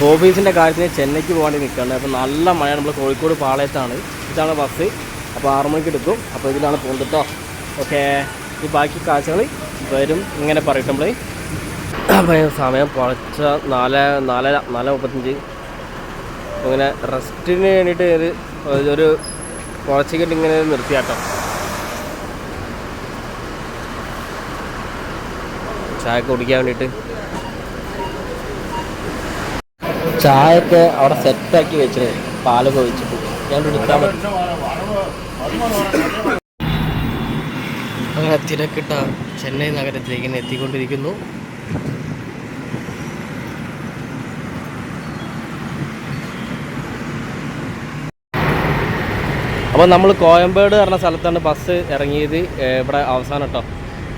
ഓഫീസിൻ്റെ കാര്യത്തിന് ചെന്നൈക്ക് പോകാൻ നിൽക്കുകയാണ്. അപ്പോൾ നല്ല മഴയാണ്. നമ്മൾ കോഴിക്കോട് പാളയത്താണ്. ഇതാണ് ബസ്. അപ്പോൾ 6 മണിക്ക് എടുക്കും. അപ്പോൾ ഇതിലാണ് പോകുന്നത് കേട്ടോ. ഓക്കെ, ഈ ബാക്കി കാഴ്ചകൾ വരും ഇങ്ങനെ പറയട്ടെ നമ്മൾ. അപ്പോൾ സമയം പുറച്ച 4:35. അങ്ങനെ റെസ്റ്റിന് വേണ്ടിയിട്ട് ഒരു പുറച്ചിട്ട് ഇങ്ങനെ നിർത്തിയാട്ടോ. ചായ കുടിക്കാൻ വേണ്ടിയിട്ട് ചായയൊക്കെ അവിടെ സെറ്റാക്കി വെച്ചിട്ട് പാലൊക്കെ ഒഴിച്ചിട്ട് ഞാൻ എടുക്കാൻ പറ്റും. അങ്ങനെ തിരക്കിട്ട ചെന്നൈ നഗരത്തിലേക്ക് എത്തിക്കൊണ്ടിരിക്കുന്നു. അപ്പോൾ നമ്മൾ കോയമ്പേട് പറഞ്ഞ സ്ഥലത്താണ് ബസ് ഇറങ്ങിയത്. ഇവിടെ അവസാനം കേട്ടോ.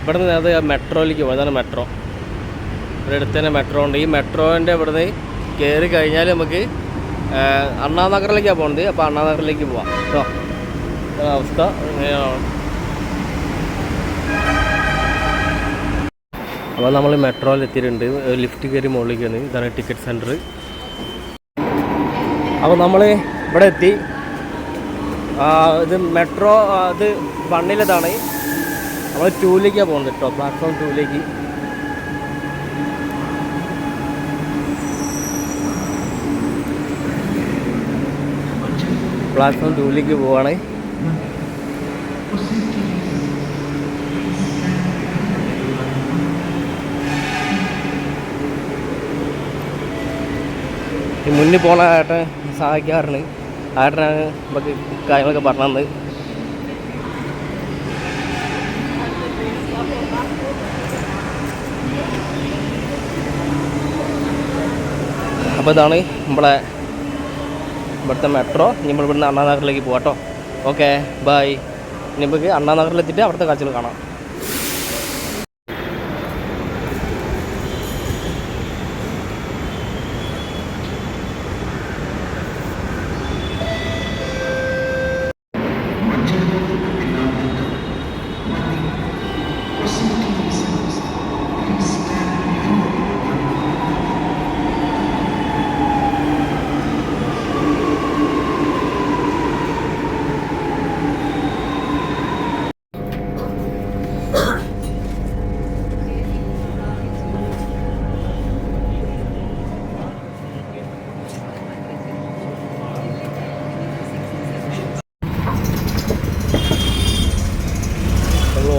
ഇവിടെ നിന്ന് അത് മെട്രോയിലേക്ക് പോകും. അതാണ് മെട്രോ. ഇവിടെ അടുത്ത് തന്നെ മെട്രോ ഉണ്ട്. ഈ മെട്രോൻ്റെ ഇവിടുന്ന് കയറി കഴിഞ്ഞാൽ നമുക്ക് അണ്ണാനഗറിലേക്കാണ് പോകുന്നത്. അപ്പോൾ അണ്ണാനഗറിലേക്ക് പോവാം കേട്ടോ. അവസ്ഥ അപ്പോൾ നമ്മൾ മെട്രോയിൽ എത്തിയിട്ടുണ്ട്. ലിഫ്റ്റ് കയറി മുകളിലേക്കാണ്. ഇതാണ് ടിക്കറ്റ് സെൻറ്റർ. അപ്പോൾ നമ്മൾ ഇവിടെ എത്തി. ഇത് മെട്രോ ഇത് 1-ലേതാണ്. നമ്മൾ 2-ലേക്കാണ് പോകുന്നത് കേട്ടോ. പ്ലാറ്റ്ഫോം 2-ലേക്ക്. പ്ലാറ്റ്ഫോം 2-ലേക്ക് പോവാണ്. ഈ മുന്നിൽ പോണ ഏട്ടൻ സഹായിക്കാറുണ്ട്. ഏട്ടനാണ് നമുക്ക് കാര്യങ്ങളൊക്കെ പറഞ്ഞു തന്നത്. അപ്പോൾ ഇതാണ് നമ്മളെ ഇവിടുത്തെ മെട്രോ. ഇനി നമ്മൾ ഇവിടുന്ന് അണ്ണാനഗറിലേക്ക് പോകാം കേട്ടോ. Okay, bye. ഇനി നമുക്ക് അണ്ണാനഗറിലെത്തിയിട്ട് അവിടുത്തെ കാഴ്ചകൾ കാണാം.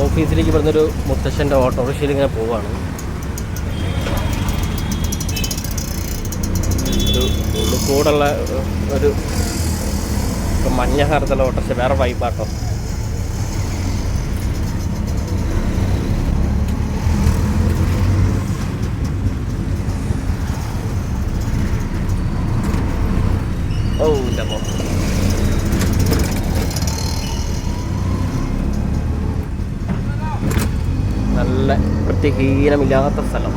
ഓഫീസിലേക്ക് ഇവിടുന്നൊരു മുത്തശ്ശൻ്റെ ഓട്ടോറിക്ഷയിൽ ഇങ്ങനെ പോവുകയാണ്. ഒരു ഉള്ളിക്കൂടുള്ള ഒരു മഞ്ഞ നിറത്തുള്ള ഓട്ടോറിക്ഷ വേറെ വൈബാട്ടോ. ഓ ഇല്ലപ്പോ നല്ല വൃത്തിഹീനമില്ലാത്ത സ്ഥലം.